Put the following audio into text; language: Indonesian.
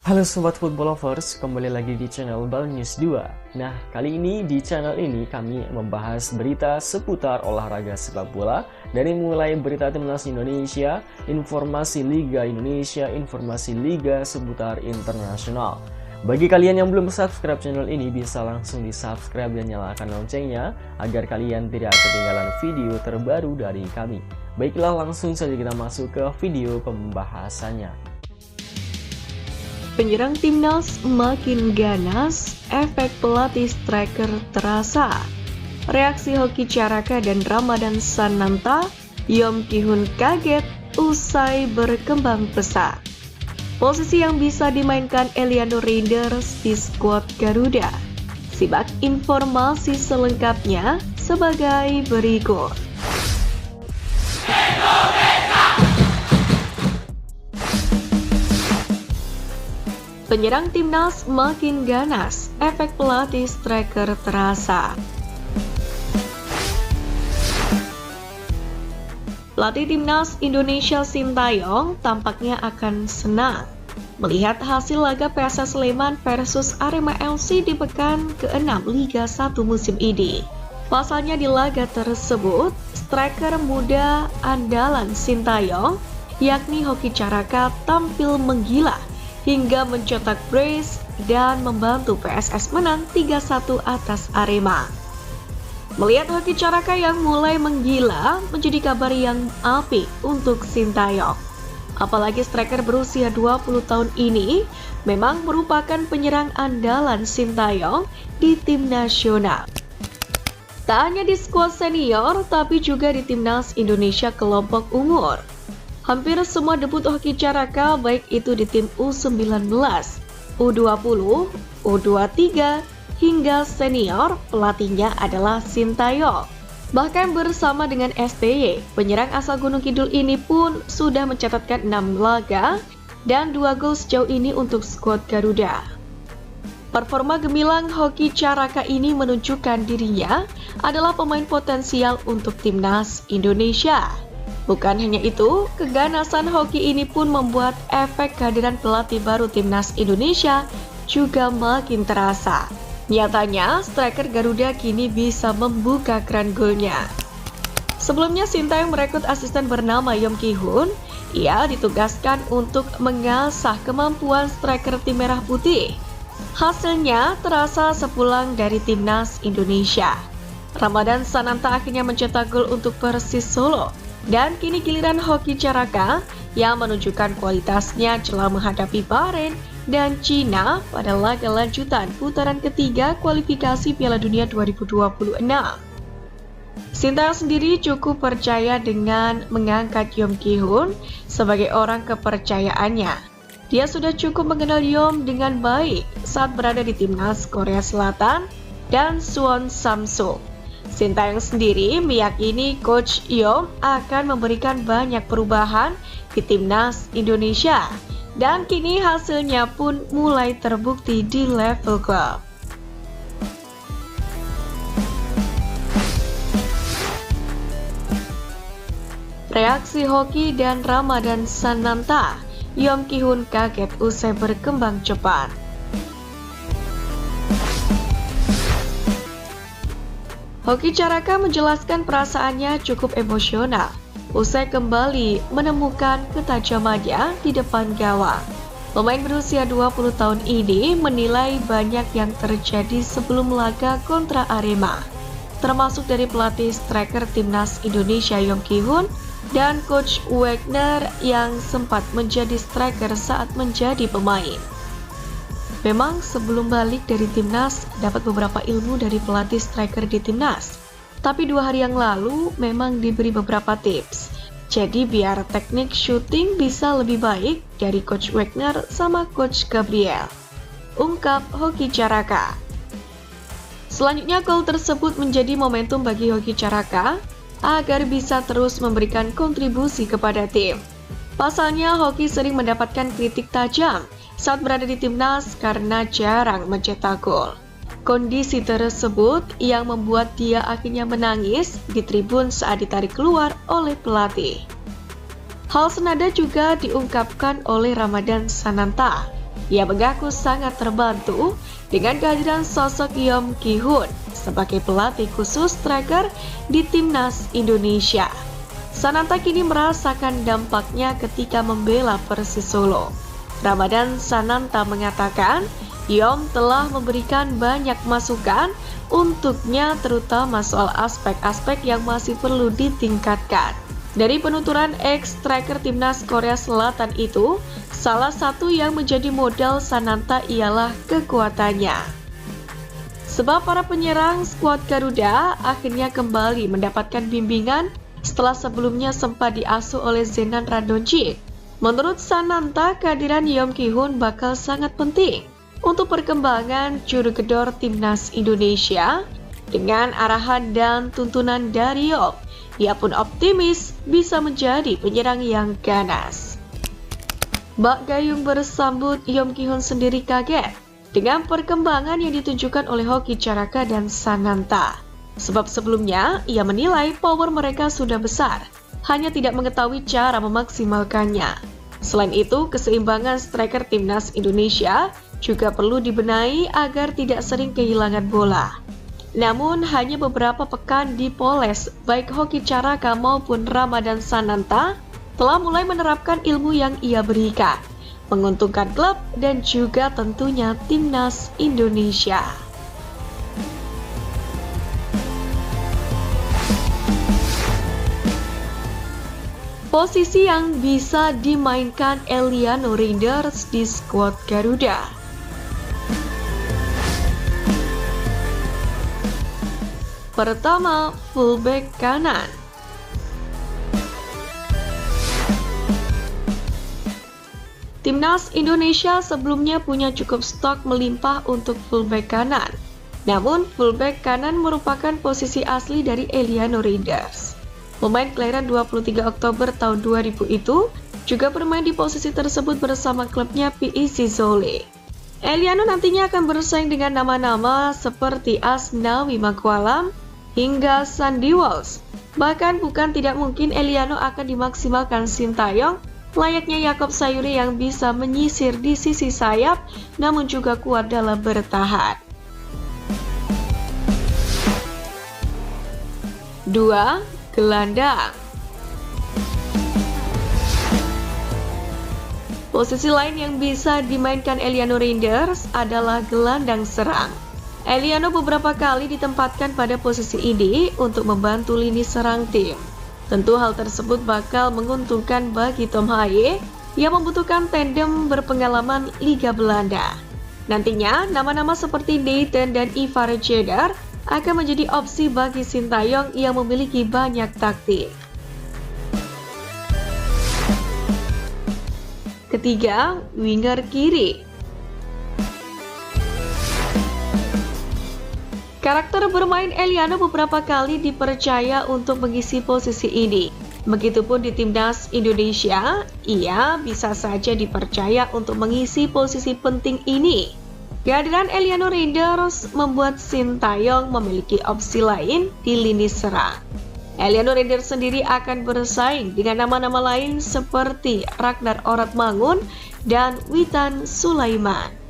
Halo Sobat Football Lovers, kembali lagi di channel Bal News 2. Nah, kali ini di channel ini kami membahas berita seputar olahraga sepak bola. Dari mulai berita timnas Indonesia, informasi Liga Indonesia, informasi Liga seputar internasional. Bagi kalian yang belum subscribe channel ini, bisa langsung di subscribe dan nyalakan loncengnya agar kalian tidak ketinggalan video terbaru dari kami. Baiklah, langsung saja kita masuk ke video pembahasannya. Penyerang timnas makin ganas, efek pelatih striker terasa. Reaksi Hoki Caraka dan Ramadan Sananta, Yom Ki-hun kaget usai berkembang pesat. Posisi yang bisa dimainkan Eliano Reinders di skuad Garuda. Simak informasi selengkapnya sebagai berikut. Penyerang timnas makin ganas, efek pelatih striker terasa. Pelatih timnas Indonesia Sintayong tampaknya akan senang melihat hasil laga PSS Sleman versus Arema FC di pekan ke-6 Liga 1 musim ini. Pasalnya di laga tersebut, striker muda andalan Sintayong, yakni Hoki Caraka, tampil menggila hingga mencetak brace dan membantu PSS menang 3-1 atas Arema. Melihat Hoki Caraka yang mulai menggila menjadi kabar yang apik untuk Sintayong. Apalagi striker berusia 20 tahun ini memang merupakan penyerang andalan Sintayong di tim nasional. Tak hanya di skuad senior, tapi juga di timnas Indonesia kelompok umur. Hampir semua debut Hoki Caraka baik itu di tim U19, U20, U23, hingga senior, pelatihnya adalah Sintayong. Bahkan bersama dengan STY, penyerang asal Gunung Kidul ini pun sudah mencatatkan 6 laga dan 2 gol sejauh ini untuk skuad Garuda. Performa gemilang Hoki Caraka ini menunjukkan dirinya adalah pemain potensial untuk timnas Indonesia. Bukan hanya itu, keganasan Hoki ini pun membuat efek kehadiran pelatih baru timnas Indonesia juga makin terasa. Nyatanya, striker Garuda kini bisa membuka keran golnya. Sebelumnya, Sintayong merekrut asisten bernama Yom Ki-hun. Ia ditugaskan untuk mengasah kemampuan striker tim merah putih. Hasilnya terasa sepulang dari timnas Indonesia. Ramadan Sananta akhirnya mencetak gol untuk Persis Solo. Dan kini giliran Hoki Caraka yang menunjukkan kualitasnya jelang menghadapi Bahrain dan Cina pada laga lanjutan putaran ketiga kualifikasi Piala Dunia 2026. Sintayong sendiri cukup percaya dengan mengangkat Yom Ki-hun sebagai orang kepercayaannya. Dia sudah cukup mengenal Yom dengan baik saat berada di timnas Korea Selatan dan Suwon Samsung. Sintayong sendiri meyakini Coach Yom akan memberikan banyak perubahan di timnas Indonesia dan kini hasilnya pun mulai terbukti di level klub. Reaksi Hoki dan Ramadan Sananta, Yom Ki-hun kaget usai berkembang cepat. Hoki Caraka menjelaskan perasaannya cukup emosional usai kembali menemukan ketajamannya di depan gawang. Pemain berusia 20 tahun ini menilai banyak yang terjadi sebelum laga kontra Arema, termasuk dari pelatih striker timnas Indonesia Yom Ki-hun dan Coach Wagner yang sempat menjadi striker saat menjadi pemain. Memang sebelum balik dari timnas dapat beberapa ilmu dari pelatih striker di timnas. Tapi 2 hari yang lalu memang diberi beberapa tips. Jadi biar teknik shooting bisa lebih baik dari Coach Wagner sama Coach Gabriel, ungkap Hoki Caraka. Selanjutnya gol tersebut menjadi momentum bagi Hoki Caraka agar bisa terus memberikan kontribusi kepada tim. Pasalnya Hoki sering mendapatkan kritik tajam saat berada di timnas karena jarang mencetak gol. Kondisi tersebut yang membuat dia akhirnya menangis di tribun saat ditarik keluar oleh pelatih. Hal senada juga diungkapkan oleh Ramadan Sananta. Ia mengaku sangat terbantu dengan kehadiran sosok Yeom Ki-hun sebagai pelatih khusus striker di timnas Indonesia. Sananta kini merasakan dampaknya ketika membela Persis Solo. Ramadan Sananta mengatakan, Yeom telah memberikan banyak masukan untuknya terutama soal aspek-aspek yang masih perlu ditingkatkan. Dari penuturan ex-striker timnas Korea Selatan itu, salah satu yang menjadi modal Sananta ialah kekuatannya. Sebab para penyerang skuad Garuda akhirnya kembali mendapatkan bimbingan setelah sebelumnya sempat diasuh oleh Zenan Radonjic. Menurut Sananta, kehadiran Yeom Ki-hun bakal sangat penting untuk perkembangan juru gedor timnas Indonesia. Dengan arahan dan tuntunan dari Yeom, ia pun optimis bisa menjadi penyerang yang ganas. Bak Gayung bersambut Yeom Ki-hun sendiri kaget dengan perkembangan yang ditunjukkan oleh Hoki Caraka dan Sananta. Sebab sebelumnya ia menilai power mereka sudah besar, hanya tidak mengetahui cara memaksimalkannya. Selain itu, keseimbangan striker timnas Indonesia juga perlu dibenahi agar tidak sering kehilangan bola. Namun hanya beberapa pekan dipoles, baik Hoki Caraka maupun Ramadan Sananta telah mulai menerapkan ilmu yang ia berikan, menguntungkan klub dan juga tentunya timnas Indonesia. Posisi yang bisa dimainkan Eliano Rinders di skuad Garuda. Pertama, fullback kanan. Timnas Indonesia sebelumnya punya cukup stok melimpah untuk fullback kanan. Namun, fullback kanan merupakan posisi asli dari Eliano Rinders. Pemain kelahiran 23 Oktober tahun 2000 itu juga bermain di posisi tersebut bersama klubnya PEC Zwolle. Eliano nantinya akan bersaing dengan nama-nama seperti Asnawi Mangkualam hingga Sandy Walsh. Bahkan bukan tidak mungkin Eliano akan dimaksimalkan Sintayong, layaknya Yakob Sayuri yang bisa menyisir di sisi sayap namun juga kuat dalam bertahan. 2. Gelandang. Posisi lain yang bisa dimainkan Eliano Rinders adalah gelandang serang. Eliano beberapa kali ditempatkan pada posisi ini untuk membantu lini serang tim. Tentu hal tersebut bakal menguntungkan bagi Tom Haye yang membutuhkan tandem berpengalaman Liga Belanda. Nantinya, nama-nama seperti Nathan dan Ivar Tjeder akan menjadi opsi bagi Sintayong yang memiliki banyak taktik. Ketiga, winger kiri. Karakter bermain Eliano beberapa kali dipercaya untuk mengisi posisi ini. Begitupun di timnas Indonesia, ia bisa saja dipercaya untuk mengisi posisi penting ini. Kehadiran Eliano Rinders membuat Sintayong memiliki opsi lain di lini serang. Eliano Rinders sendiri akan bersaing dengan nama-nama lain seperti Ragnar Oratmangun dan Witan Sulaiman.